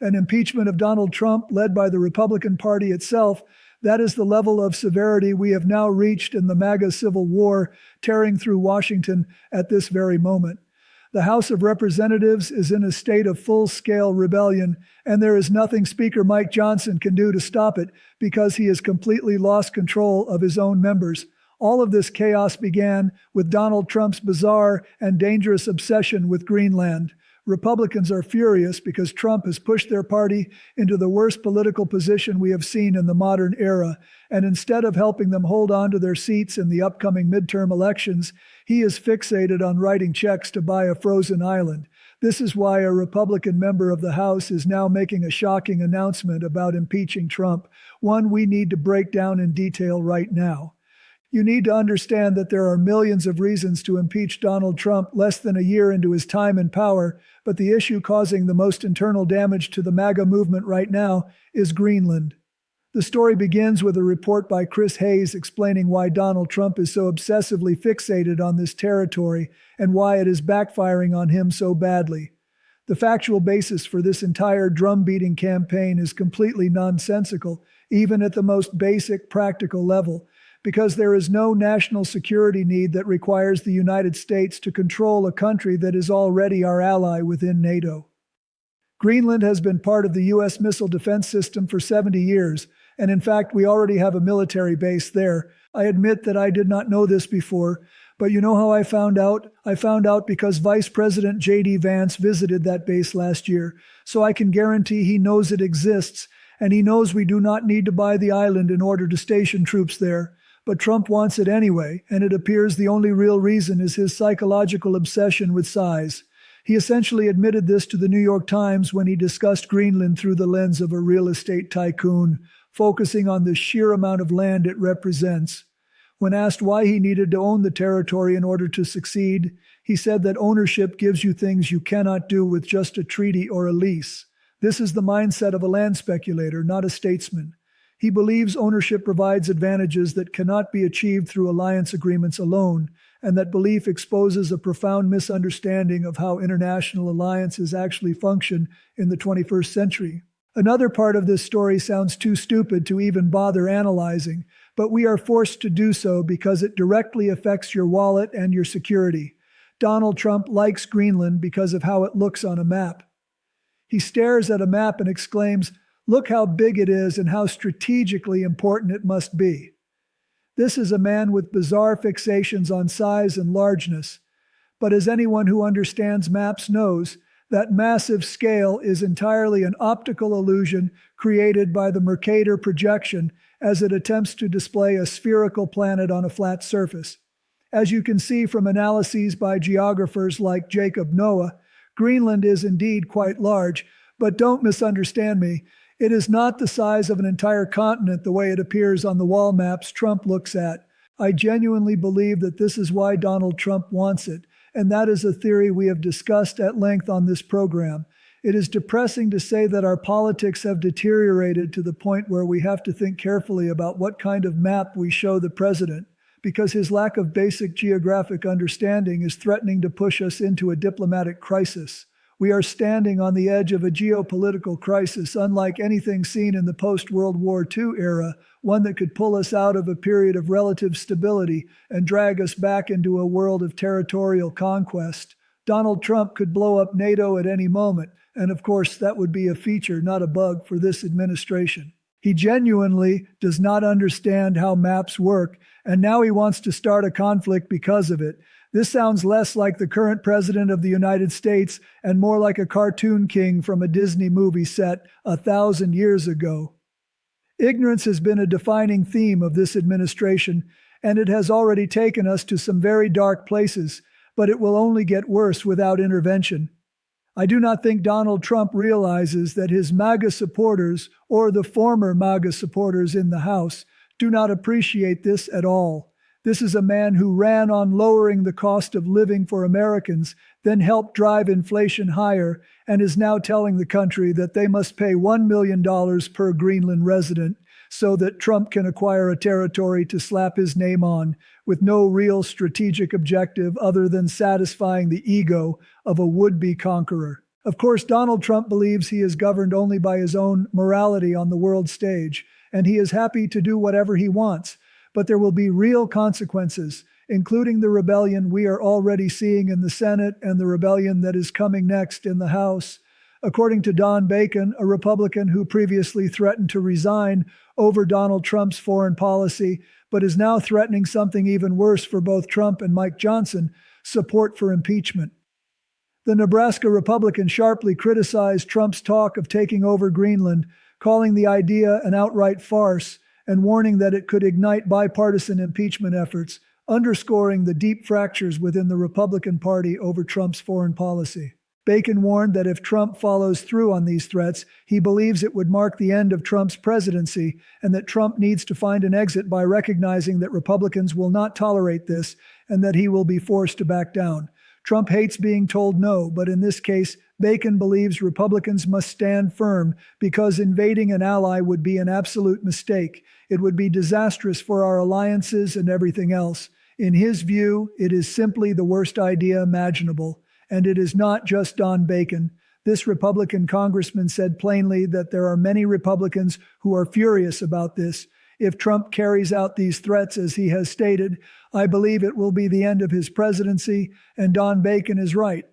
An impeachment of Donald Trump led by the Republican Party itself, that is the level of severity we have now reached in the MAGA civil war tearing through Washington at this very moment. The House of Representatives is in a state of full-scale rebellion, and there is nothing Speaker Mike Johnson can do to stop it because he has completely lost control of his own members. All of this chaos began with Donald Trump's bizarre and dangerous obsession with Greenland. Republicans are furious because Trump has pushed their party into the worst political position we have seen in the modern era, and instead of helping them hold on to their seats in the upcoming midterm elections, he is fixated on writing checks to buy a frozen island. This is why a Republican member of the House is now making a shocking announcement about impeaching Trump, one we need to break down in detail right now. You need to understand that there are millions of reasons to impeach Donald Trump less than a year into his time in power, but the issue causing the most internal damage to the MAGA movement right now is Greenland. The story begins with a report by Chris Hayes explaining why Donald Trump is so obsessively fixated on this territory and why it is backfiring on him so badly. The factual basis for this entire drum-beating campaign is completely nonsensical, even at the most basic practical level, because there is no national security need that requires the United States to control a country that is already our ally within NATO. Greenland has been part of the U.S. missile defense system for 70 years, and in fact, we already have a military base there. I admit that I did not know this before, but you know how I found out? I found out because Vice President J.D. Vance visited that base last year, so I can guarantee he knows it exists, and he knows we do not need to buy the island in order to station troops there. But Trump wants it anyway, and it appears the only real reason is his psychological obsession with size. He essentially admitted this to the New York Times when he discussed Greenland through the lens of a real estate tycoon, focusing on the sheer amount of land it represents. When asked why he needed to own the territory in order to succeed, he said that ownership gives you things you cannot do with just a treaty or a lease. This is the mindset of a land speculator, not a statesman. He believes ownership provides advantages that cannot be achieved through alliance agreements alone, and that belief exposes a profound misunderstanding of how international alliances actually function in the 21st century. Another part of this story sounds too stupid to even bother analyzing, but we are forced to do so because it directly affects your wallet and your security. Donald Trump likes Greenland because of how it looks on a map. He stares at a map and exclaims, "Look how big it is and how strategically important it must be." This is a man with bizarre fixations on size and largeness. But as anyone who understands maps knows, that massive scale is entirely an optical illusion created by the Mercator projection as it attempts to display a spherical planet on a flat surface. As you can see from analyses by geographers like Jacob Noah, Greenland is indeed quite large, but don't misunderstand me. It is not the size of an entire continent the way it appears on the wall maps Trump looks at. I genuinely believe that this is why Donald Trump wants it, and that is a theory we have discussed at length on this program. It is depressing to say that our politics have deteriorated to the point where we have to think carefully about what kind of map we show the president, because his lack of basic geographic understanding is threatening to push us into a diplomatic crisis. We are standing on the edge of a geopolitical crisis unlike anything seen in the post-World War II era, one that could pull us out of a period of relative stability and drag us back into a world of territorial conquest. Donald Trump could blow up NATO at any moment, and of course that would be a feature, not a bug, for this administration. He genuinely does not understand how maps work, and now he wants to start a conflict because of it. This sounds less like the current president of the United States and more like a cartoon king from a Disney movie set 1,000 years ago. Ignorance has been a defining theme of this administration, and it has already taken us to some very dark places, but it will only get worse without intervention. I do not think Donald Trump realizes that his MAGA supporters, or the former MAGA supporters in the House, do not appreciate this at all. This is a man who ran on lowering the cost of living for Americans, then helped drive inflation higher, and is now telling the country that they must pay $1 million per Greenland resident so that Trump can acquire a territory to slap his name on, with no real strategic objective other than satisfying the ego of a would-be conqueror. Of course, Donald Trump believes he is governed only by his own morality on the world stage, and he is happy to do whatever he wants. But there will be real consequences, including the rebellion we are already seeing in the Senate and the rebellion that is coming next in the House. According to Don Bacon, a Republican who previously threatened to resign over Donald Trump's foreign policy, but is now threatening something even worse for both Trump and Mike Johnson, support for impeachment. The Nebraska Republican sharply criticized Trump's talk of taking over Greenland, calling the idea an outright farce and warning that it could ignite bipartisan impeachment efforts, underscoring the deep fractures within the Republican Party over Trump's foreign policy. Bacon warned that if Trump follows through on these threats, he believes it would mark the end of Trump's presidency and that Trump needs to find an exit by recognizing that Republicans will not tolerate this and that he will be forced to back down. Trump hates being told no, but in this case, Bacon believes Republicans must stand firm because invading an ally would be an absolute mistake. It would be disastrous for our alliances and everything else. In his view, it is simply the worst idea imaginable. And it is not just Don Bacon. This Republican congressman said plainly that there are many Republicans who are furious about this. If Trump carries out these threats as he has stated, I believe it will be the end of his presidency, and Don Bacon is right.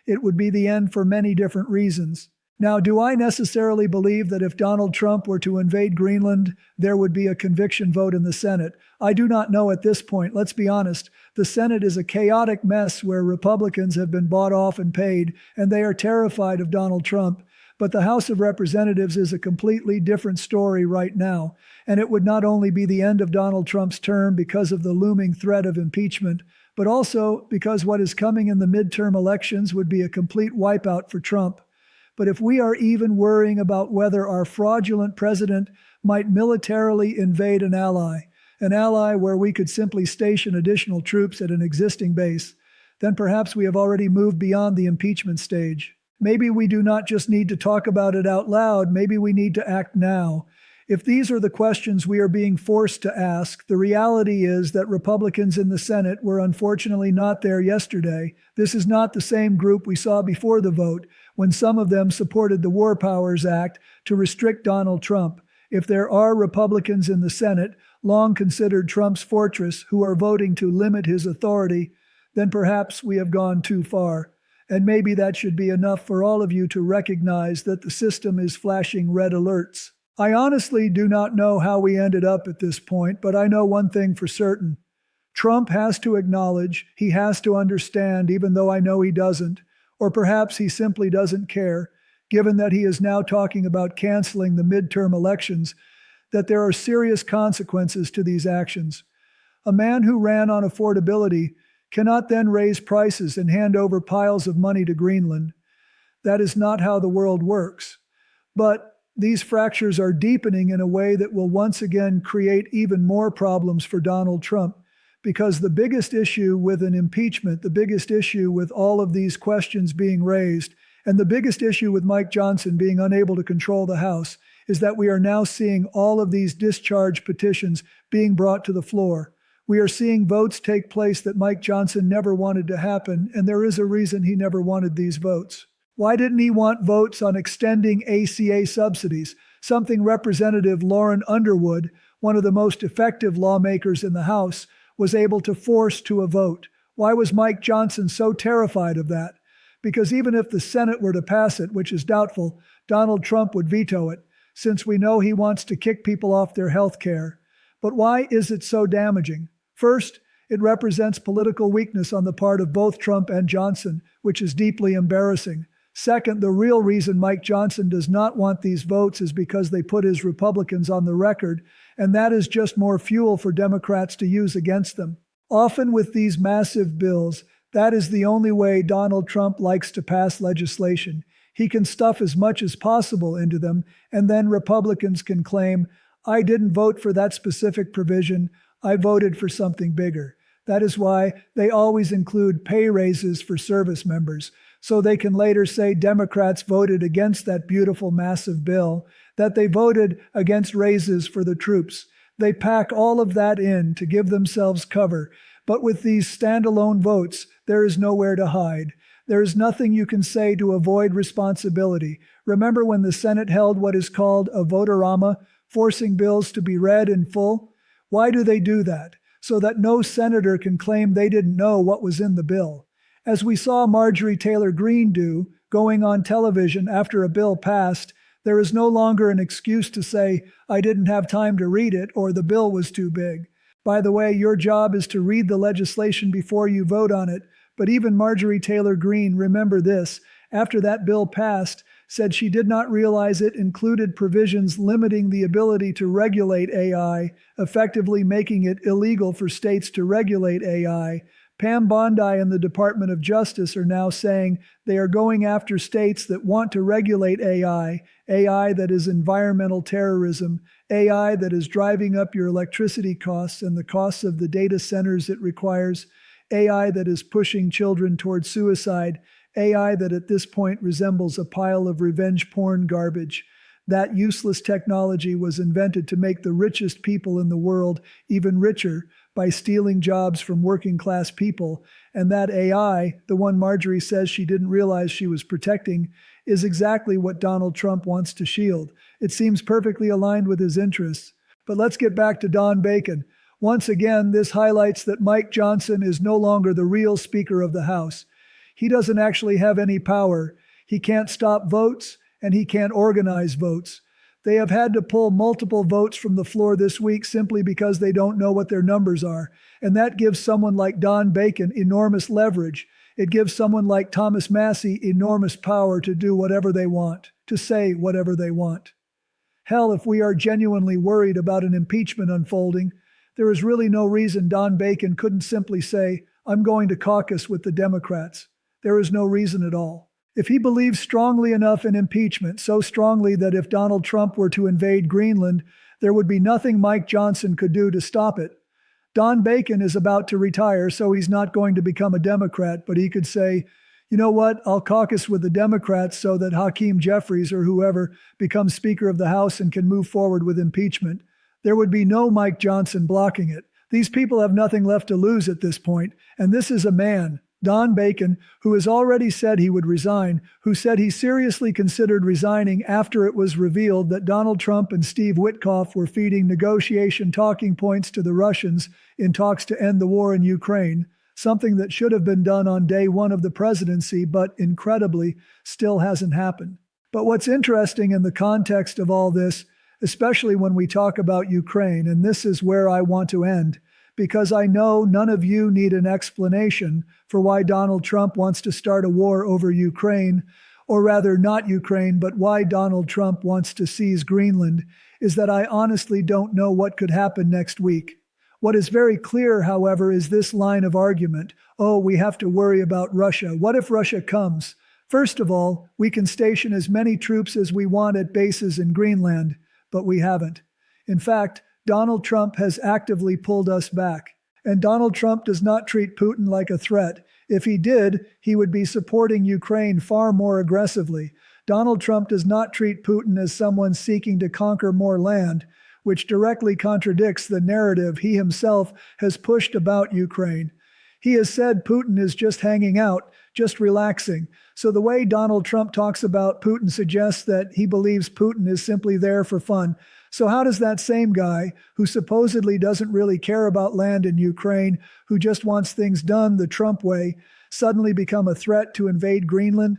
It would be the end for many different reasons. Now, do I necessarily believe that if Donald Trump were to invade Greenland, there would be a conviction vote in the Senate? I do not know at this point. Let's be honest. The Senate is a chaotic mess where Republicans have been bought off and paid, and they are terrified of Donald Trump. But the House of Representatives is a completely different story right now, and it would not only be the end of Donald Trump's term because of the looming threat of impeachment, but also because what is coming in the midterm elections would be a complete wipeout for Trump. But if we are even worrying about whether our fraudulent president might militarily invade an ally where we could simply station additional troops at an existing base, then perhaps we have already moved beyond the impeachment stage. Maybe we do not just need to talk about it out loud, maybe we need to act now. If these are the questions we are being forced to ask, the reality is that Republicans in the Senate were unfortunately not there yesterday. This is not the same group we saw before the vote, when some of them supported the War Powers Act to restrict Donald Trump. If there are Republicans in the Senate, long considered Trump's fortress, who are voting to limit his authority, then perhaps we have gone too far. And maybe that should be enough for all of you to recognize that the system is flashing red alerts. I honestly do not know how we ended up at this point, but I know one thing for certain. Trump has to acknowledge, he has to understand, even though I know he doesn't, or perhaps he simply doesn't care, given that he is now talking about canceling the midterm elections, that there are serious consequences to these actions. A man who ran on affordability cannot then raise prices and hand over piles of money to Greenland. That is not how the world works. But these fractures are deepening in a way that will once again create even more problems for Donald Trump, because the biggest issue with an impeachment, the biggest issue with all of these questions being raised, and the biggest issue with Mike Johnson being unable to control the House, is that we are now seeing all of these discharge petitions being brought to the floor. We are seeing votes take place that Mike Johnson never wanted to happen, and there is a reason he never wanted these votes. Why didn't he want votes on extending ACA subsidies, something Representative Lauren Underwood, one of the most effective lawmakers in the House, was able to force to a vote? Why was Mike Johnson so terrified of that? Because even if the Senate were to pass it, which is doubtful, Donald Trump would veto it, since we know he wants to kick people off their health care. But why is it so damaging? First, it represents political weakness on the part of both Trump and Johnson, which is deeply embarrassing. Second, the real reason Mike Johnson does not want these votes is because they put his Republicans on the record, and that is just more fuel for Democrats to use against them. Often with these massive bills, that is the only way Donald Trump likes to pass legislation. He can stuff as much as possible into them, and then Republicans can claim, I didn't vote for that specific provision, I voted for something bigger. That is why they always include pay raises for service members, so they can later say Democrats voted against that beautiful massive bill, that they voted against raises for the troops. They pack all of that in to give themselves cover, but with these standalone votes, there is nowhere to hide. There is nothing you can say to avoid responsibility. Remember when the Senate held what is called a vote-a-rama, forcing bills to be read in full? Why do they do that? So that no senator can claim they didn't know what was in the bill. As we saw Marjorie Taylor Greene do, going on television after a bill passed, there is no longer an excuse to say, I didn't have time to read it or the bill was too big. By the way, your job is to read the legislation before you vote on it, but even Marjorie Taylor Greene, remember this, after that bill passed, said she did not realize it included provisions limiting the ability to regulate AI, effectively making it illegal for states to regulate AI. Pam Bondi and the Department of Justice are now saying they are going after states that want to regulate AI, AI that is environmental terrorism, AI that is driving up your electricity costs and the costs of the data centers it requires, AI that is pushing children toward suicide, AI that at this point resembles a pile of revenge porn garbage. That useless technology was invented to make the richest people in the world even richer by stealing jobs from working class people, and that AI, the one Marjorie says she didn't realize she was protecting, is exactly what Donald Trump wants to shield. It seems perfectly aligned with his interests. But let's get back to Don Bacon. Once again, this highlights that Mike Johnson is no longer the real Speaker of the House. He doesn't actually have any power. He can't stop votes, and he can't organize votes. They have had to pull multiple votes from the floor this week simply because they don't know what their numbers are. And that gives someone like Don Bacon enormous leverage. It gives someone like Thomas Massie enormous power to do whatever they want, to say whatever they want. Hell, if we are genuinely worried about an impeachment unfolding, there is really no reason Don Bacon couldn't simply say, I'm going to caucus with the Democrats. There is no reason at all. If he believes strongly enough in impeachment, so strongly that if Donald Trump were to invade Greenland, there would be nothing Mike Johnson could do to stop it. Don Bacon is about to retire, so he's not going to become a Democrat, but he could say, you know what, I'll caucus with the Democrats so that Hakeem Jeffries or whoever becomes Speaker of the House and can move forward with impeachment. There would be no Mike Johnson blocking it. These people have nothing left to lose at this point, and this is a man, Don Bacon, who has already said he would resign, who said he seriously considered resigning after it was revealed that Donald Trump and Steve Witkoff were feeding negotiation talking points to the Russians in talks to end the war in Ukraine, something that should have been done on day one of the presidency, but incredibly still hasn't happened. But what's interesting in the context of all this, especially when we talk about Ukraine, and this is where I want to end, because I know none of you need an explanation for why Donald Trump wants to start a war over Ukraine, or rather not Ukraine, but why Donald Trump wants to seize Greenland, is that I honestly don't know what could happen next week. What is very clear, however, is this line of argument. Oh, we have to worry about Russia. What if Russia comes? First of all, we can station as many troops as we want at bases in Greenland, but we haven't. In fact, Donald Trump has actively pulled us back. And Donald Trump does not treat Putin like a threat. If he did, he would be supporting Ukraine far more aggressively. Donald Trump does not treat Putin as someone seeking to conquer more land, which directly contradicts the narrative he himself has pushed about Ukraine. He has said Putin is just hanging out, just relaxing. So the way Donald Trump talks about Putin suggests that he believes Putin is simply there for fun. So how does that same guy, who supposedly doesn't really care about land in Ukraine, who just wants things done the Trump way, suddenly become a threat to invade Greenland?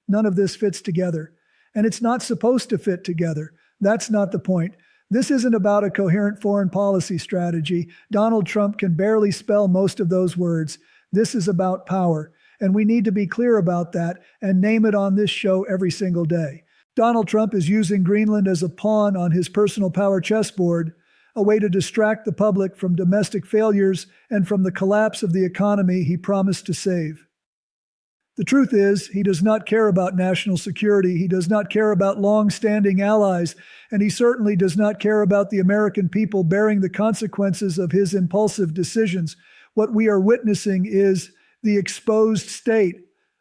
None of this fits together. And it's not supposed to fit together. That's not the point. This isn't about a coherent foreign policy strategy. Donald Trump can barely spell most of those words. This is about power. And we need to be clear about that and name it on this show every single day. Donald Trump is using Greenland as a pawn on his personal power chessboard, a way to distract the public from domestic failures and from the collapse of the economy he promised to save. The truth is, he does not care about national security, he does not care about long-standing allies, and he certainly does not care about the American people bearing the consequences of his impulsive decisions. What we are witnessing is the exposed state,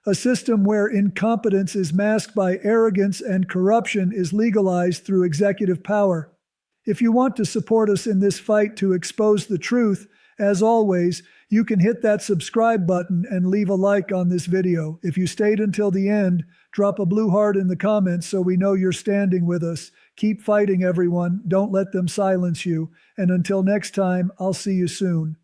a system where incompetence is masked by arrogance and corruption is legalized through executive power. If you want to support us in this fight to expose the truth As always, you can hit that subscribe button and leave a like on this video. If you stayed until the end, drop a blue heart in the comments so we know you're standing with us. Keep fighting, everyone. Don't let them silence you. And until next time, I'll see you soon.